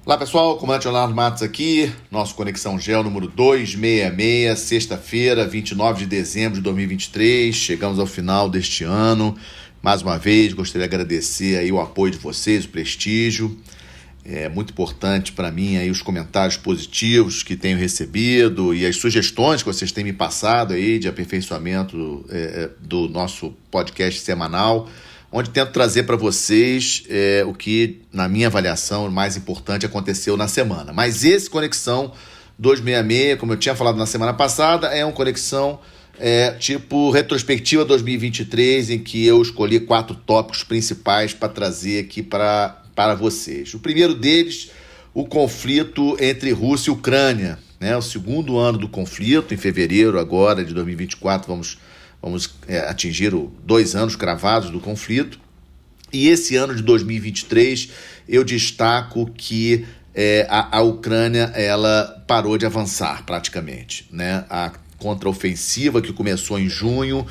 Olá pessoal, comandante Leonardo Matos aqui, nosso Conexão Gel número 266, sexta-feira, 29 de dezembro de 2023, chegamos ao final deste ano. Mais uma vez, gostaria de agradecer aí o apoio de vocês, o prestígio. É muito importante para mim aí os comentários positivos que tenho recebido e as sugestões que vocês têm me passado aí de aperfeiçoamento do nosso podcast semanal, onde tento trazer para vocês o que, na minha avaliação, o mais importante aconteceu na semana. Mas esse Conexão 266, como eu tinha falado na semana passada, é um Conexão tipo retrospectiva 2023, em que eu escolhi 4 tópicos principais para trazer aqui para vocês. O primeiro deles, o conflito entre Rússia e Ucrânia, né? O segundo ano do conflito, em fevereiro agora de 2024, vamos atingir 2 anos cravados do conflito. E esse ano de 2023 eu destaco que a Ucrânia ela parou de avançar praticamente, né? A contraofensiva que começou em junho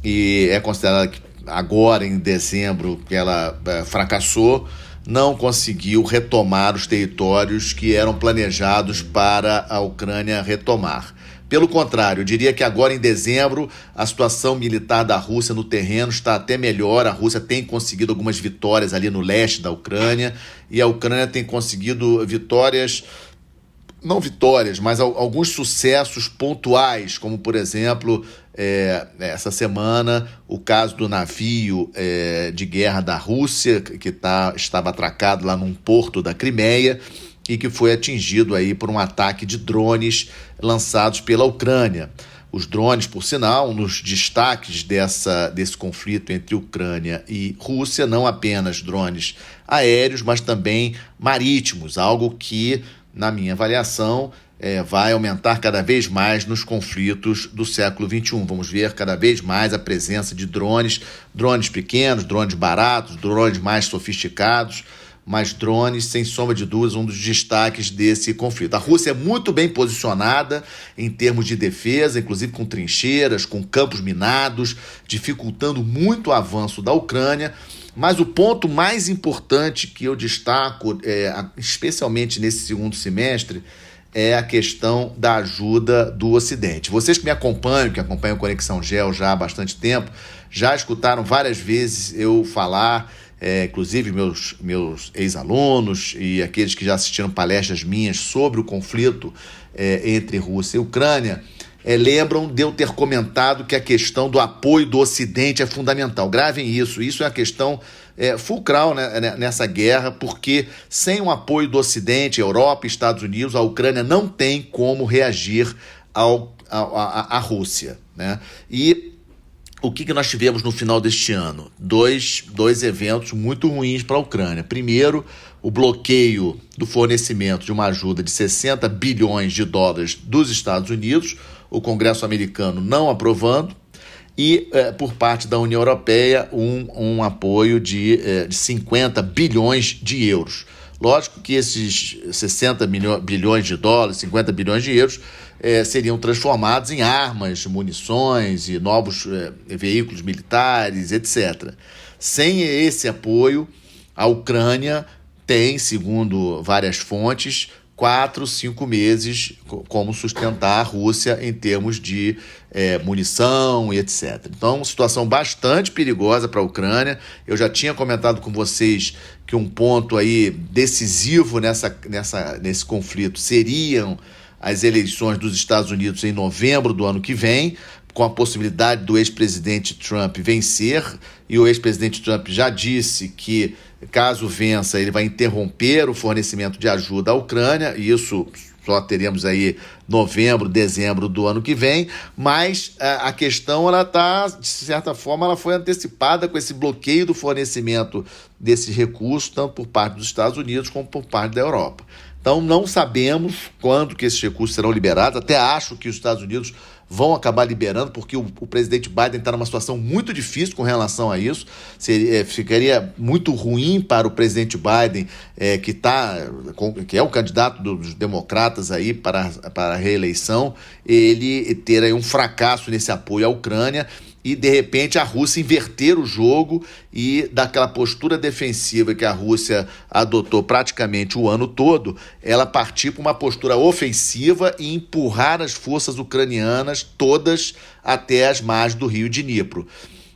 e é considerada que agora em dezembro que ela fracassou, não conseguiu retomar os territórios que eram planejados para a Ucrânia retomar. Pelo contrário, eu diria que agora em dezembro a situação militar da Rússia no terreno está até melhor. A Rússia tem conseguido algumas vitórias ali no leste da Ucrânia e a Ucrânia tem conseguido mas alguns sucessos pontuais, como por exemplo, essa semana, o caso do navio de guerra da Rússia, que estava atracado lá num porto da Crimeia e que foi atingido aí por um ataque de drones lançados pela Ucrânia. Os drones, por sinal, um dos destaques desse conflito entre Ucrânia e Rússia, não apenas drones aéreos, mas também marítimos, algo que, na minha avaliação, vai aumentar cada vez mais nos conflitos do século XXI. Vamos ver cada vez mais a presença de drones pequenos, drones baratos, drones mais sofisticados, mas drones, sem sombra de dúvidas, um dos destaques desse conflito. A Rússia é muito bem posicionada em termos de defesa, inclusive com trincheiras, com campos minados, dificultando muito o avanço da Ucrânia. Mas o ponto mais importante que eu destaco, especialmente nesse segundo semestre, é a questão da ajuda do Ocidente. Vocês que acompanham o Conexão Gel já há bastante tempo, já escutaram várias vezes eu falar, inclusive meus ex-alunos e aqueles que já assistiram palestras minhas sobre o conflito entre Rússia e Ucrânia, lembram de eu ter comentado que a questão do apoio do Ocidente é fundamental. Gravem isso é uma questão fulcral, né, nessa guerra, porque sem o apoio do Ocidente, Europa e Estados Unidos, a Ucrânia não tem como reagir à Rússia, né? E o que nós tivemos no final deste ano? Dois eventos muito ruins para a Ucrânia. Primeiro, o bloqueio do fornecimento de uma ajuda de 60 bilhões de dólares dos Estados Unidos, o Congresso americano não aprovando, e por parte da União Europeia um apoio de 50 bilhões de euros. Lógico que esses 60 bilhões de dólares, 50 bilhões de euros, seriam transformados em armas, munições e novos veículos militares, etc. Sem esse apoio, a Ucrânia tem, segundo várias fontes, 4, 5 meses como sustentar a Rússia em termos de munição e etc. Então, situação bastante perigosa para a Ucrânia. Eu já tinha comentado com vocês que um ponto aí decisivo nesse conflito seriam as eleições dos Estados Unidos em novembro do ano que vem, com a possibilidade do ex-presidente Trump vencer, e o ex-presidente Trump já disse que, caso vença, ele vai interromper o fornecimento de ajuda à Ucrânia, e isso só teremos aí novembro, dezembro do ano que vem, mas a questão, ela está, de certa forma, ela foi antecipada com esse bloqueio do fornecimento desses recursos, tanto por parte dos Estados Unidos como por parte da Europa. Então, não sabemos quando que esses recursos serão liberados. Até acho que os Estados Unidos vão acabar liberando, porque o presidente Biden está numa situação muito difícil com relação a isso. Ficaria muito ruim para o presidente Biden, que é o candidato dos democratas aí para a reeleição, ele ter aí um fracasso nesse apoio à Ucrânia. e, de repente, a Rússia inverter o jogo e, daquela postura defensiva que a Rússia adotou praticamente o ano todo, ela partir para uma postura ofensiva e empurrar as forças ucranianas todas até as margens do rio Dnipro.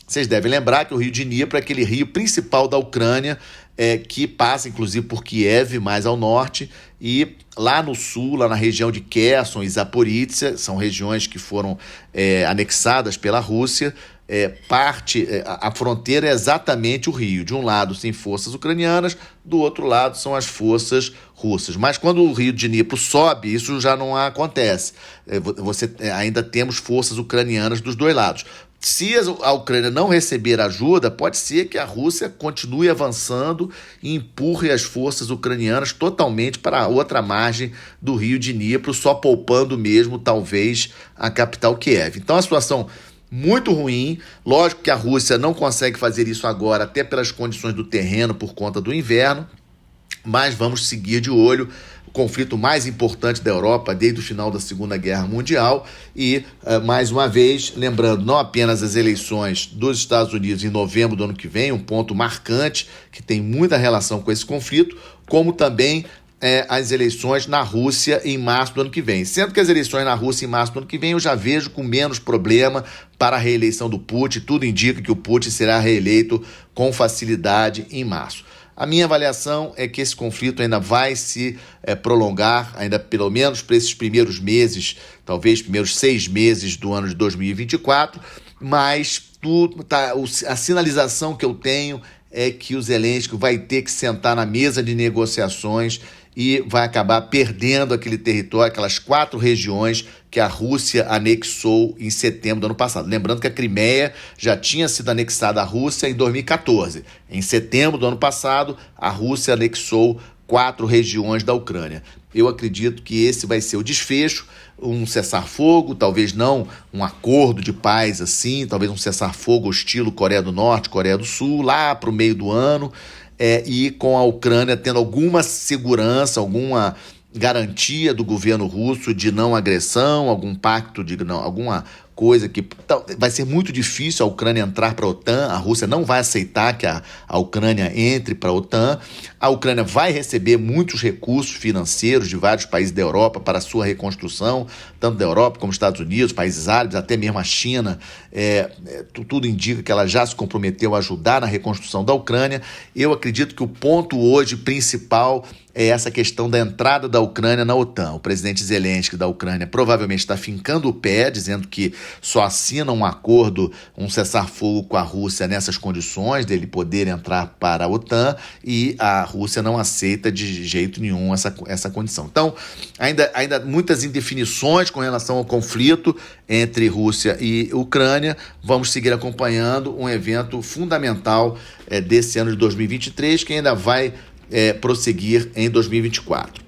Vocês devem lembrar que o rio Dnipro é aquele rio principal da Ucrânia, que passa inclusive por Kiev, mais ao norte, e lá no sul, lá na região de Kherson e Zaporizhzhia, são regiões que foram anexadas pela Rússia. A fronteira é exatamente o rio. De um lado tem forças ucranianas, do outro lado são as forças russas. Mas quando o rio Dnipro sobe, isso já não acontece. Ainda temos forças ucranianas dos dois lados. Se a Ucrânia não receber ajuda, pode ser que a Rússia continue avançando e empurre as forças ucranianas totalmente para a outra margem do rio Dnipro, só poupando mesmo, talvez, a capital Kiev. Então, a situação muito ruim. Lógico que a Rússia não consegue fazer isso agora, até pelas condições do terreno, por conta do inverno, mas vamos seguir de olho. O conflito mais importante da Europa desde o final da Segunda Guerra Mundial e, mais uma vez, lembrando não apenas as eleições dos Estados Unidos em novembro do ano que vem, um ponto marcante que tem muita relação com esse conflito, como também as eleições na Rússia em março do ano que vem. Sendo que as eleições na Rússia em março do ano que vem eu já vejo com menos problema para a reeleição do Putin. Tudo indica que o Putin será reeleito com facilidade em março. A minha avaliação é que esse conflito ainda vai se prolongar, ainda pelo menos para esses primeiros meses, talvez primeiros 6 meses do ano de 2024, mas a sinalização que eu tenho é que o Zelensky vai ter que sentar na mesa de negociações e vai acabar perdendo aquele território, aquelas 4 regiões que a Rússia anexou em setembro do ano passado. Lembrando que a Crimeia já tinha sido anexada à Rússia em 2014. Em setembro do ano passado, a Rússia anexou 4 regiões da Ucrânia. Eu acredito que esse vai ser o desfecho, um cessar-fogo, talvez não um acordo de paz assim, talvez um cessar-fogo estilo Coreia do Norte, Coreia do Sul, lá para o meio do ano, e com a Ucrânia tendo alguma segurança, alguma garantia do governo russo de não agressão, algum pacto, alguma coisa que vai ser muito difícil a Ucrânia entrar para a OTAN. A Rússia não vai aceitar que a Ucrânia entre para a OTAN. A Ucrânia vai receber muitos recursos financeiros de vários países da Europa para a sua reconstrução, tanto da Europa como Estados Unidos, países árabes, até mesmo a China. Tudo indica que ela já se comprometeu a ajudar na reconstrução da Ucrânia. Eu acredito que o ponto hoje principal é essa questão da entrada da Ucrânia na OTAN. O presidente Zelensky da Ucrânia provavelmente está fincando o pé, dizendo que só assina um acordo, um cessar-fogo com a Rússia nessas condições dele poder entrar para a OTAN, e a Rússia não aceita de jeito nenhum essa condição. Então, ainda muitas indefinições com relação ao conflito entre Rússia e Ucrânia. Vamos seguir acompanhando um evento fundamental desse ano de 2023, que ainda vai prosseguir em 2024.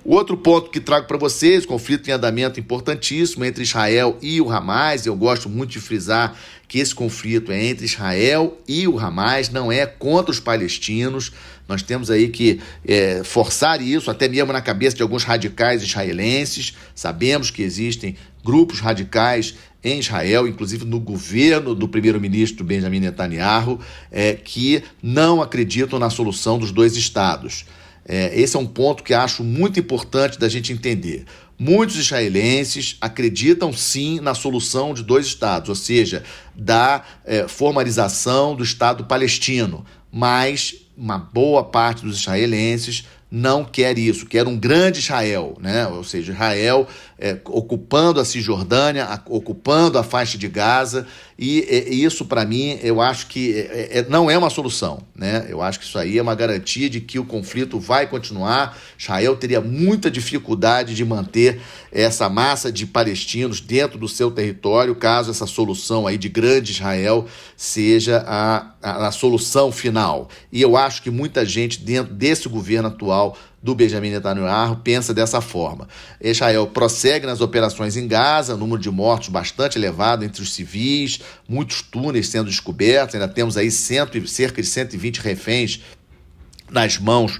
O outro ponto que trago para vocês, conflito em andamento importantíssimo entre Israel e o Hamas. Eu gosto muito de frisar que esse conflito é entre Israel e o Hamas, não é contra os palestinos. Nós temos aí que forçar isso, até mesmo na cabeça de alguns radicais israelenses. Sabemos que existem grupos radicais em Israel, inclusive no governo do primeiro-ministro Benjamin Netanyahu, que não acreditam na solução dos 2 estados. Esse é um ponto que acho muito importante da gente entender. Muitos israelenses acreditam sim na solução de 2 estados, ou seja, da formalização do Estado palestino, mas uma boa parte dos israelenses não quer isso, quer um grande Israel, né? Ou seja, Israel ocupando a Cisjordânia, ocupando a faixa de Gaza, e isso, para mim, eu acho que não é uma solução, né? Eu acho que isso aí é uma garantia de que o conflito vai continuar. Israel teria muita dificuldade de manter essa massa de palestinos dentro do seu território, caso essa solução aí de grande Israel seja a solução final. E eu acho que muita gente dentro desse governo atual do Benjamin Netanyahu pensa dessa forma. Israel prossegue nas operações em Gaza, número de mortos bastante elevado entre os civis, muitos túneis sendo descobertos, ainda temos aí cerca de 120 reféns nas mãos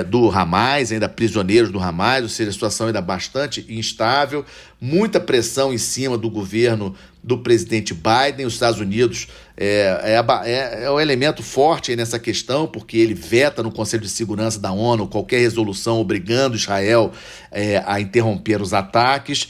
do Hamas, ainda prisioneiros do Hamas, ou seja, a situação ainda bastante instável, muita pressão em cima do governo do presidente Biden. Os Estados Unidos é um elemento forte aí nessa questão, porque ele veta no Conselho de Segurança da ONU qualquer resolução obrigando Israel a interromper os ataques.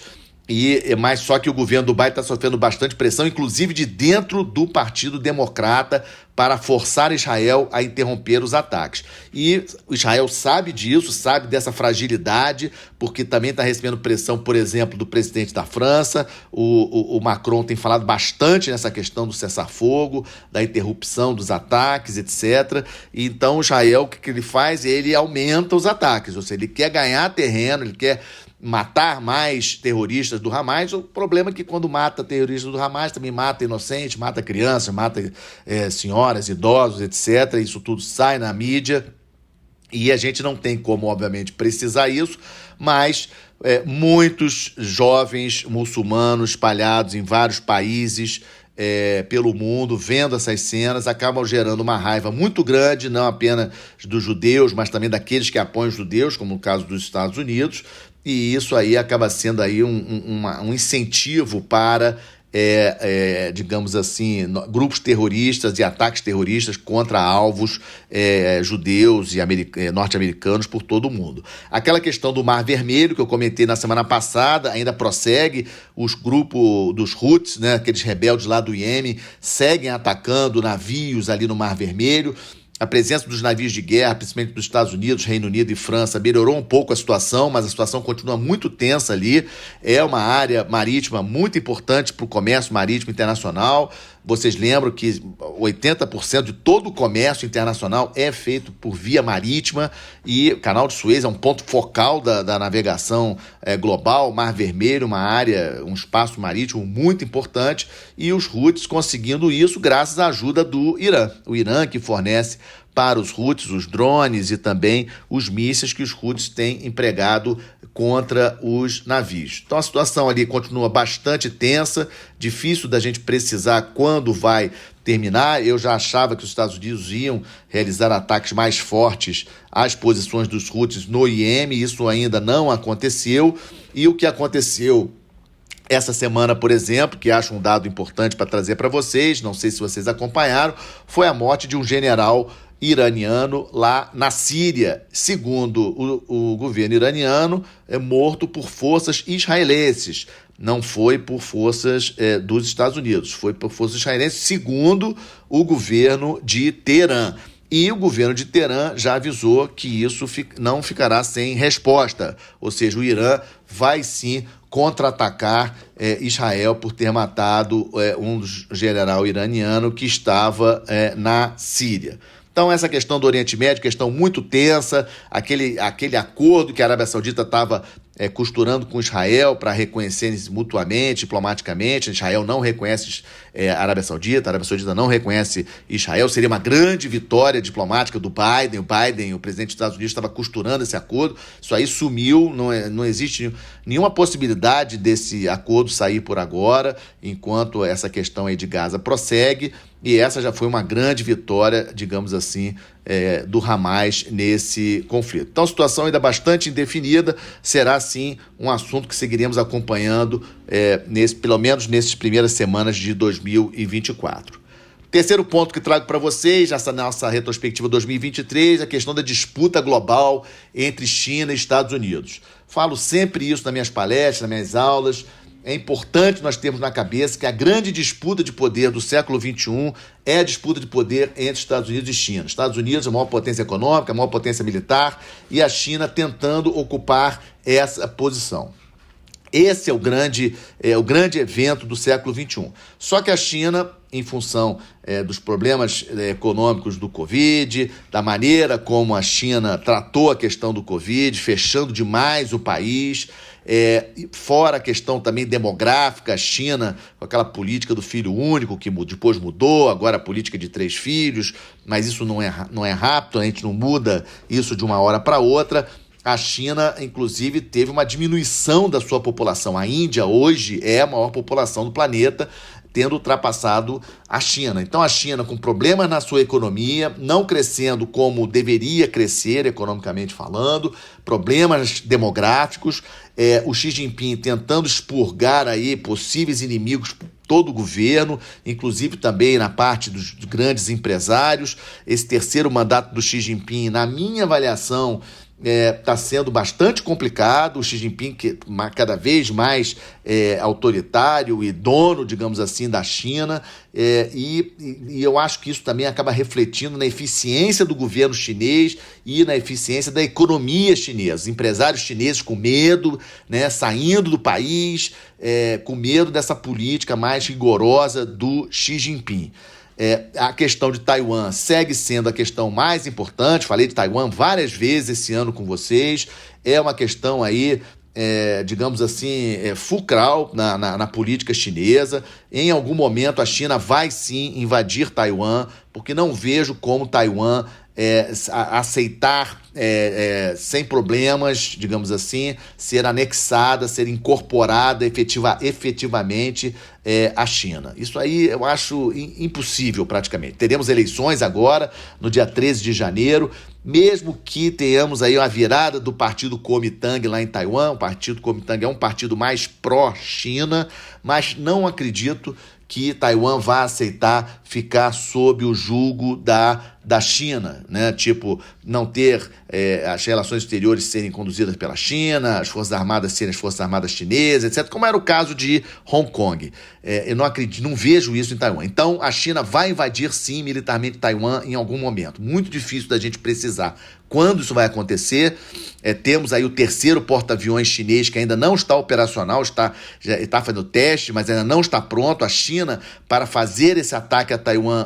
Mas só que o governo do Biden está sofrendo bastante pressão, inclusive de dentro do Partido Democrata, para forçar Israel a interromper os ataques. E Israel sabe disso, sabe dessa fragilidade, porque também está recebendo pressão, por exemplo, do presidente da França. O Macron tem falado bastante nessa questão do cessar-fogo, da interrupção dos ataques, etc. Então, Israel, o que ele faz? Ele aumenta os ataques, ou seja, ele quer ganhar terreno, ele quer matar mais terroristas do Hamas. O problema é que quando mata terroristas do Hamas, também mata inocentes, mata crianças, mata senhoras, idosos, etc. Isso tudo sai na mídia e a gente não tem como, obviamente, precisar isso, mas muitos jovens muçulmanos espalhados em vários países pelo mundo, vendo essas cenas, acabam gerando uma raiva muito grande, não apenas dos judeus, mas também daqueles que apoiam os judeus, como no caso dos Estados Unidos, e isso aí acaba sendo aí um incentivo para, digamos assim, grupos terroristas e ataques terroristas contra alvos judeus e norte-americanos por todo o mundo. Aquela questão do Mar Vermelho, que eu comentei na semana passada, ainda prossegue. Os grupos dos Houthis, né, aqueles rebeldes lá do Iêmen, seguem atacando navios ali no Mar Vermelho. A presença dos navios de guerra, principalmente dos Estados Unidos, Reino Unido e França, melhorou um pouco a situação, mas a situação continua muito tensa ali. É uma área marítima muito importante para o comércio marítimo internacional. Vocês lembram que 80% de todo o comércio internacional é feito por via marítima e o Canal de Suez é um ponto focal da navegação global. Mar Vermelho, uma área, um espaço marítimo muito importante, e os Houthis conseguindo isso graças à ajuda do Irã. O Irã que fornece para os Houthis os drones e também os mísseis que os Houthis têm empregado contra os navios. Então a situação ali continua bastante tensa, difícil da gente precisar quando vai terminar. Eu já achava que os Estados Unidos iam realizar ataques mais fortes às posições dos Houthis no Iêmen, isso ainda não aconteceu, e o que aconteceu essa semana, por exemplo, que acho um dado importante para trazer para vocês, não sei se vocês acompanharam, foi a morte de um general iraniano lá na Síria. Segundo o governo iraniano, é morto por forças israelenses. Não foi por forças dos Estados Unidos, foi por forças israelenses, segundo o governo de Teherã. E o governo de Teherã já avisou que isso não ficará sem resposta, ou seja, o Irã vai sim contra-atacar Israel por ter matado um general iraniano que estava na Síria. Então, essa questão do Oriente Médio, questão muito tensa, aquele acordo que a Arábia Saudita estava costurando com Israel para reconhecerem mutuamente, diplomaticamente. Israel não reconhece a Arábia Saudita não reconhece Israel. Seria uma grande vitória diplomática do Biden. O presidente dos Estados Unidos, estava costurando esse acordo. Isso aí sumiu, não existe nenhuma possibilidade desse acordo sair por agora, enquanto essa questão aí de Gaza prossegue. E essa já foi uma grande vitória, digamos assim, do Hamas nesse conflito. Então, a situação ainda bastante indefinida, será sim um assunto que seguiremos acompanhando, pelo menos nessas primeiras semanas de 2024. Terceiro ponto que trago para vocês, nessa nossa retrospectiva 2023, a questão da disputa global entre China e Estados Unidos. Falo sempre isso nas minhas palestras, nas minhas aulas. É importante nós termos na cabeça que a grande disputa de poder do século XXI é a disputa de poder entre Estados Unidos e China. Estados Unidos é a maior potência econômica, a maior potência militar, e a China tentando ocupar essa posição. Esse é o grande evento do século XXI. Só que a China, em função dos problemas econômicos do Covid, da maneira como a China tratou a questão do Covid, fechando demais o país, fora a questão também demográfica, a China com aquela política do filho único, que depois mudou, agora a política de 3 filhos, mas isso não é rápido, a gente não muda isso de uma hora para outra. A China, inclusive, teve uma diminuição da sua população. A Índia, hoje, é a maior população do planeta, tendo ultrapassado a China. Então a China com problemas na sua economia, não crescendo como deveria crescer economicamente falando, problemas demográficos, o Xi Jinping tentando expurgar aí possíveis inimigos por todo o governo, inclusive também na parte dos grandes empresários. Esse terceiro mandato do Xi Jinping, na minha avaliação, está sendo bastante complicado. O Xi Jinping que cada vez mais autoritário e dono, digamos assim, da China, e eu acho que isso também acaba refletindo na eficiência do governo chinês e na eficiência da economia chinesa. Os empresários chineses com medo, né, saindo do país, com medo dessa política mais rigorosa do Xi Jinping. A questão de Taiwan segue sendo a questão mais importante. Falei de Taiwan várias vezes esse ano com vocês. É uma questão aí, digamos assim, fulcral na política chinesa. Em algum momento a China vai sim invadir Taiwan, porque não vejo como Taiwan aceitar sem problemas, digamos assim, ser anexada, ser incorporada efetivamente à China. Isso aí eu acho impossível praticamente. Teremos eleições agora, no dia 13 de janeiro, mesmo que tenhamos aí uma virada do partido Kuomintang lá em Taiwan. O partido Kuomintang é um partido mais pró-China, mas não acredito que Taiwan vá aceitar ficar sob o jugo da China, né? Tipo, não ter as relações exteriores serem conduzidas pela China, as Forças Armadas serem as Forças Armadas chinesas, etc., como era o caso de Hong Kong. Eu não acredito, não vejo isso em Taiwan. Então, a China vai invadir, sim, militarmente Taiwan em algum momento. Muito difícil da gente precisar quando isso vai acontecer. Temos aí o terceiro porta-aviões chinês que ainda não está operacional, está fazendo teste, mas ainda não está pronto. A China, para fazer esse ataque a Taiwan,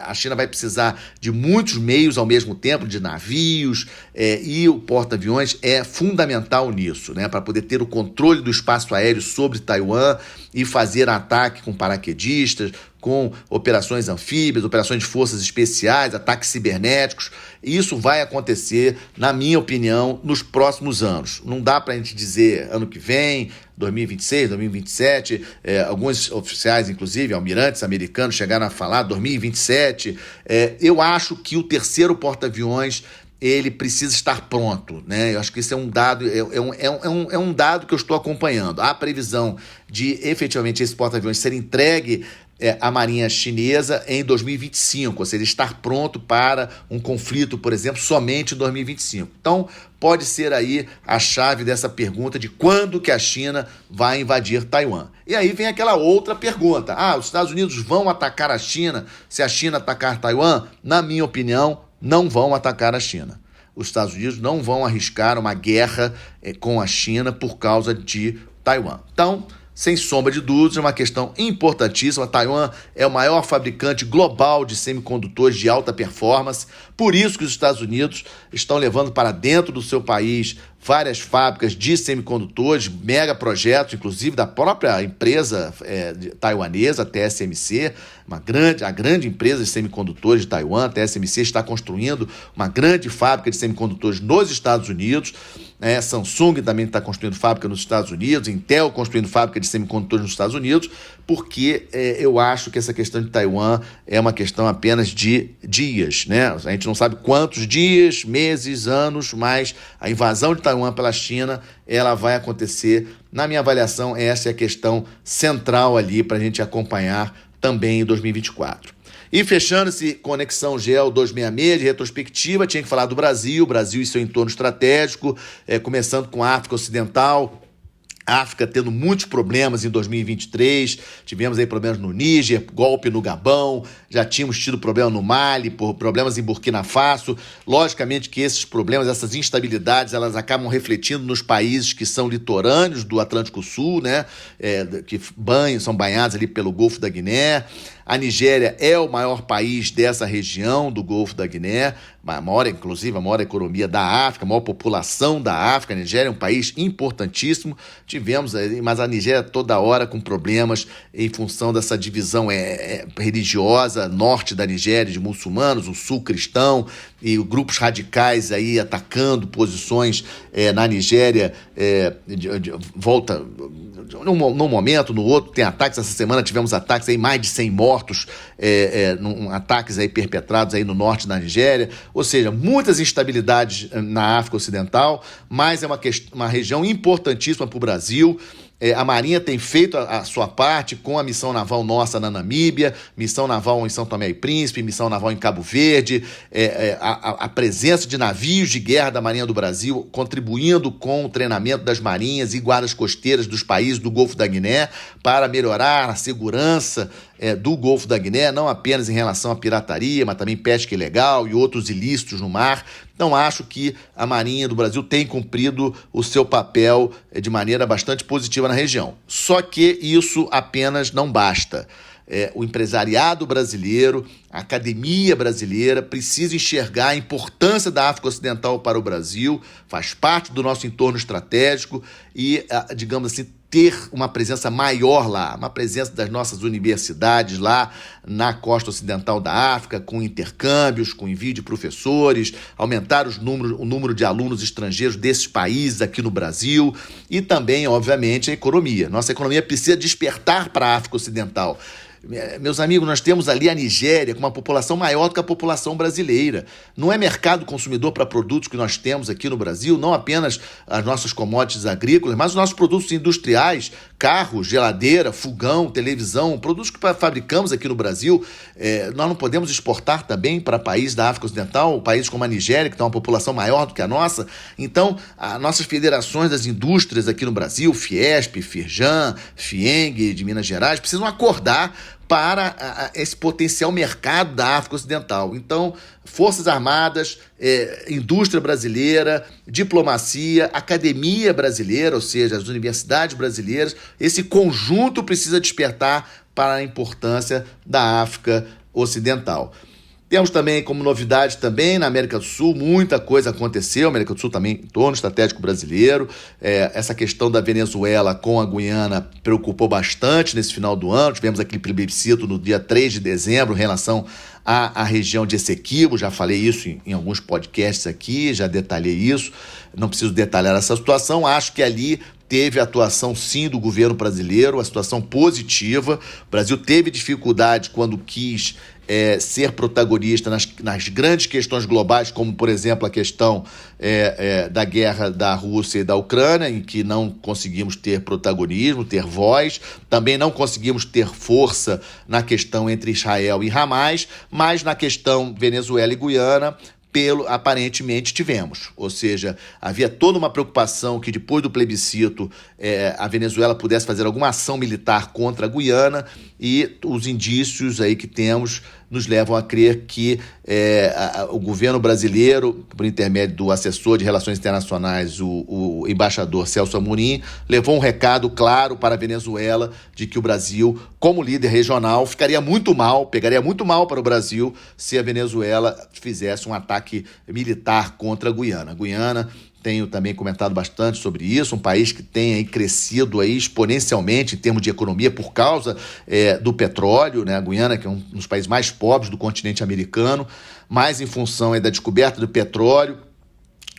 a China vai precisar de muitos meios ao mesmo tempo, de navios, e o porta-aviões é fundamental nisso, né, para poder ter o controle do espaço aéreo sobre Taiwan e fazer ataque com paraquedistas, com operações anfíbias, operações de forças especiais, ataques cibernéticos. Isso vai acontecer, na minha opinião, nos próximos anos. Não dá para a gente dizer ano que vem, 2026, 2027, alguns oficiais, inclusive, almirantes americanos, chegaram a falar 2027. Eu acho que o terceiro porta-aviões ele precisa estar pronto, né? Eu acho que isso é um dado, um dado que eu estou acompanhando. Há previsão de efetivamente esse porta-aviões ser entregue à Marinha Chinesa em 2025, ou seja, estar pronto para um conflito, por exemplo, somente em 2025. Então, pode ser aí a chave dessa pergunta de quando que a China vai invadir Taiwan. E aí vem aquela outra pergunta. Os Estados Unidos vão atacar a China se a China atacar Taiwan? Na minha opinião, não vão atacar a China. Os Estados Unidos não vão arriscar uma guerra com a China por causa de Taiwan. Então, sem sombra de dúvidas, é uma questão importantíssima. Taiwan é o maior fabricante global de semicondutores de alta performance. Por isso que os Estados Unidos estão levando para dentro do seu país várias fábricas de semicondutores, mega projetos, inclusive da própria empresa taiwanesa, a TSMC, a grande empresa de semicondutores de Taiwan. A TSMC está construindo uma grande fábrica de semicondutores nos Estados Unidos. Samsung também está construindo fábrica nos Estados Unidos, Intel construindo fábrica de semicondutores nos Estados Unidos, porque eu acho que essa questão de Taiwan é uma questão apenas de dias, né? A gente não sabe quantos dias, meses, anos, mas a invasão de Taiwan pela China, ela vai acontecer. Na minha avaliação, essa é a questão central ali para a gente acompanhar também em 2024. E fechando esse Conexão GEO 266 de retrospectiva, tinha que falar do Brasil e seu entorno estratégico, começando com a África Ocidental. A África tendo muitos problemas em 2023, tivemos aí problemas no Níger, golpe no Gabão, já tínhamos tido problema no Mali, problemas em Burkina Faso. Logicamente que esses problemas, essas instabilidades, elas acabam refletindo nos países que são litorâneos do Atlântico Sul, né, que são banhados ali pelo Golfo da Guiné. A Nigéria é o maior país dessa região do Golfo da Guiné, inclusive a maior economia da África, a maior população da África. A Nigéria é um país importantíssimo. Mas a Nigéria toda hora com problemas em função dessa divisão religiosa, norte da Nigéria, de muçulmanos, o sul cristão, e grupos radicais aí atacando posições na Nigéria, volta num momento, no outro, tem ataques. Essa semana tivemos ataques aí, mais de 100 mortos, ataques aí perpetrados aí no norte da Nigéria, ou seja, muitas instabilidades na África Ocidental, mas é uma região importantíssima para o Brasil. A Marinha tem feito a sua parte com a missão naval nossa na Namíbia, missão naval em São Tomé e Príncipe, missão naval em Cabo Verde, a presença de navios de guerra da Marinha do Brasil contribuindo com o treinamento das marinhas e guardas costeiras dos países do Golfo da Guiné para melhorar a segurança do Golfo da Guiné, não apenas em relação à pirataria, mas também pesca ilegal e outros ilícitos no mar. Então, acho que a Marinha do Brasil tem cumprido o seu papel de maneira bastante positiva na região. Só que isso apenas não basta. O empresariado brasileiro, a academia brasileira precisa enxergar a importância da África Ocidental para o Brasil, faz parte do nosso entorno estratégico e, digamos assim, ter uma presença maior lá, uma presença das nossas universidades lá na costa ocidental da África, com intercâmbios, com envio de professores, aumentar o número de alunos estrangeiros desses países aqui no Brasil e também, obviamente, a economia. Nossa economia precisa despertar para a África Ocidental. Meus amigos, nós temos ali a Nigéria com uma população maior do que a população brasileira. Não é mercado consumidor para produtos que nós temos aqui no Brasil, não apenas as nossas commodities agrícolas, mas os nossos produtos industriais, carros, geladeira, fogão, televisão, produtos que fabricamos aqui no Brasil. Nós não podemos exportar também para países da África Ocidental, países como a Nigéria, que tem uma população maior do que a nossa. Então, as nossas federações das indústrias aqui no Brasil, Fiesp, Firjan, Fieng, de Minas Gerais, precisam acordar para esse potencial mercado da África Ocidental. Então, Forças Armadas, indústria brasileira, diplomacia, academia brasileira, ou seja, as universidades brasileiras, esse conjunto precisa despertar para a importância da África Ocidental. Temos também como novidade também na América do Sul, muita coisa aconteceu, a América do Sul também, entorno estratégico brasileiro. Essa questão da Venezuela com a Guiana preocupou bastante nesse final do ano. Tivemos aquele plebiscito no dia 3 de dezembro em relação à região de Essequibo. Já falei isso em alguns podcasts aqui, já detalhei isso. Não preciso detalhar essa situação. Acho que ali teve atuação, sim, do governo brasileiro, a situação positiva. O Brasil teve dificuldade quando quis ser protagonista nas grandes questões globais, como, por exemplo, a questão da guerra da Rússia e da Ucrânia, em que não conseguimos ter protagonismo, ter voz. Também não conseguimos ter força na questão entre Israel e Hamas, mas na questão Venezuela e Guiana, aparentemente tivemos. Ou seja, havia toda uma preocupação que depois do plebiscito a Venezuela pudesse fazer alguma ação militar contra a Guiana, e os indícios aí que temos nos levam a crer que o governo brasileiro, por intermédio do assessor de Relações Internacionais, o embaixador Celso Amorim, levou um recado claro para a Venezuela de que o Brasil, como líder regional, pegaria muito mal para o Brasil se a Venezuela fizesse um ataque militar contra a Guiana. A Guiana, tenho também comentado bastante sobre isso, um país que tem aí crescido aí exponencialmente em termos de economia por causa do petróleo, né? A Guiana, que é um dos países mais pobres do continente americano, mas em função da descoberta do petróleo,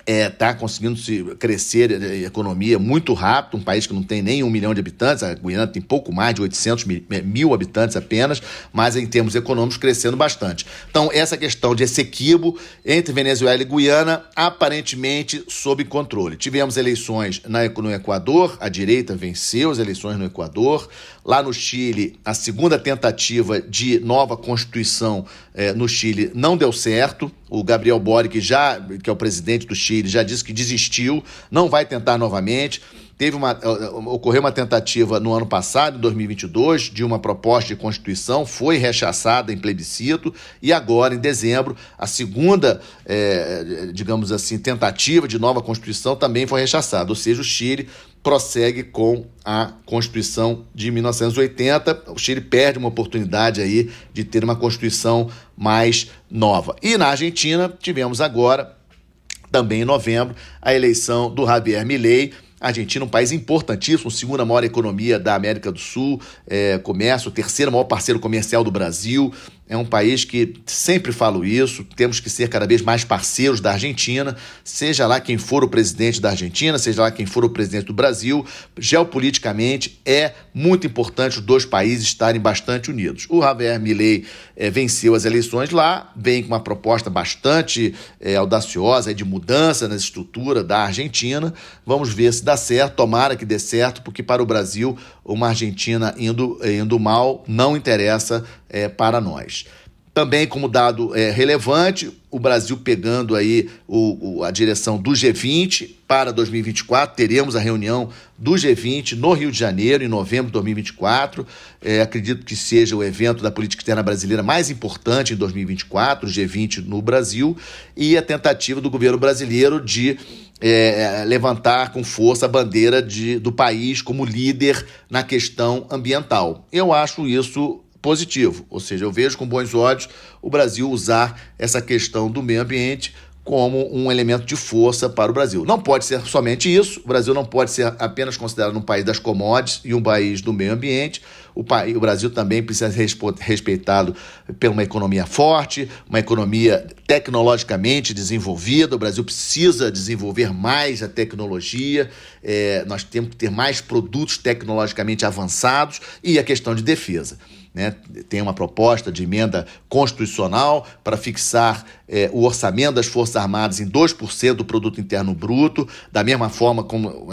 está conseguindo crescer a economia muito rápido, um país que não tem nem 1 milhão de habitantes, a Guiana tem pouco mais de 800 mil habitantes apenas, mas em termos econômicos crescendo bastante. Então, essa questão de Essequibo entre Venezuela e Guiana, aparentemente sob controle. Tivemos eleições no Equador, a direita venceu as eleições no Equador. Lá no Chile, a segunda tentativa de nova constituição no Chile não deu certo. O Gabriel Boric, que é o presidente do Chile, já disse que desistiu, não vai tentar novamente. Ocorreu uma tentativa no ano passado, em 2022, de uma proposta de Constituição, foi rechaçada em plebiscito, e agora, em dezembro, a segunda, digamos assim, tentativa de nova Constituição também foi rechaçada, ou seja, o Chile prossegue com a Constituição de 1980. O Chile perde uma oportunidade aí de ter uma Constituição mais nova. E na Argentina tivemos agora, também em novembro, a eleição do Javier Milei. A Argentina é um país importantíssimo, segunda maior economia da América do Sul, comércio, o terceiro maior parceiro comercial do Brasil. É um país que, sempre falo isso, temos que ser cada vez mais parceiros da Argentina, seja lá quem for o presidente da Argentina, seja lá quem for o presidente do Brasil. Geopoliticamente é muito importante os dois países estarem bastante unidos. O Javier Milei venceu as eleições lá, vem com uma proposta bastante audaciosa de mudança na estrutura da Argentina. Vamos ver se dá certo, tomara que dê certo, porque para o Brasil uma Argentina indo mal não interessa para nós. Também como dado relevante, o Brasil pegando aí a direção do G20 para 2024, teremos a reunião do G20 no Rio de Janeiro, em novembro de 2024, acredito que seja o evento da política externa brasileira mais importante em 2024, o G20 no Brasil, e a tentativa do governo brasileiro de levantar com força a bandeira do país como líder na questão ambiental. Eu acho isso positivo, ou seja, eu vejo com bons olhos o Brasil usar essa questão do meio ambiente como um elemento de força para o Brasil. Não pode ser somente isso, o Brasil não pode ser apenas considerado um país das commodities e um país do meio ambiente. O Brasil também precisa ser respeitado por uma economia forte, uma economia tecnologicamente desenvolvida. O Brasil precisa desenvolver mais a tecnologia, nós temos que ter mais produtos tecnologicamente avançados, e a questão de defesa. Tem uma proposta de emenda constitucional para fixar o orçamento das Forças Armadas em 2% do produto interno bruto, da mesma forma como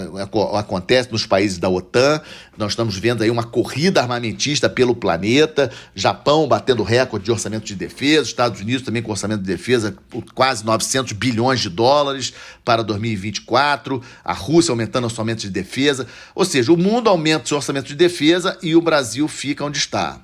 acontece nos países da OTAN. Nós estamos vendo aí uma corrida armamentista pelo planeta, Japão batendo recorde de orçamento de defesa, Estados Unidos também com orçamento de defesa por quase 900 bilhões de dólares para 2024, a Rússia aumentando o orçamento de defesa, ou seja, o mundo aumenta seu orçamento de defesa e o Brasil fica onde está.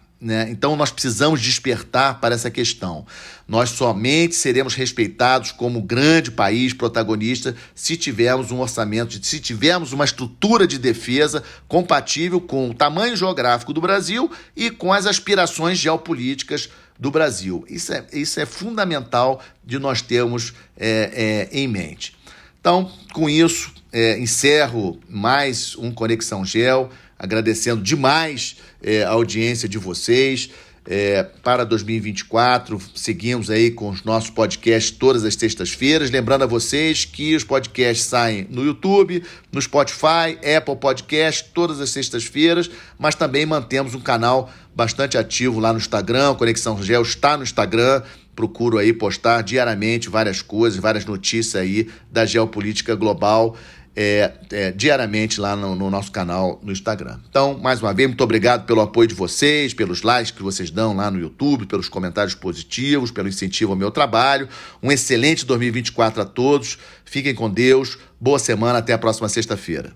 Então nós precisamos despertar para essa questão. Nós somente seremos respeitados como grande país protagonista se tivermos um orçamento, se tivermos uma estrutura de defesa compatível com o tamanho geográfico do Brasil e com as aspirações geopolíticas do Brasil. Isso é fundamental de nós termos em mente. Então, com isso, encerro mais um Conexão Geo, agradecendo demais a audiência de vocês. Para 2024, seguimos aí com os nossos podcasts todas as sextas-feiras. Lembrando a vocês que os podcasts saem no YouTube, no Spotify, Apple Podcast, todas as sextas-feiras, mas também mantemos um canal bastante ativo lá no Instagram. Conexão Geo está no Instagram. Procuro aí postar diariamente várias coisas, várias notícias aí da geopolítica global, diariamente lá no nosso canal no Instagram. Então, mais uma vez, muito obrigado pelo apoio de vocês, pelos likes que vocês dão lá no YouTube, pelos comentários positivos, pelo incentivo ao meu trabalho. Um excelente 2024 a todos. Fiquem com Deus. Boa semana. Até a próxima sexta-feira.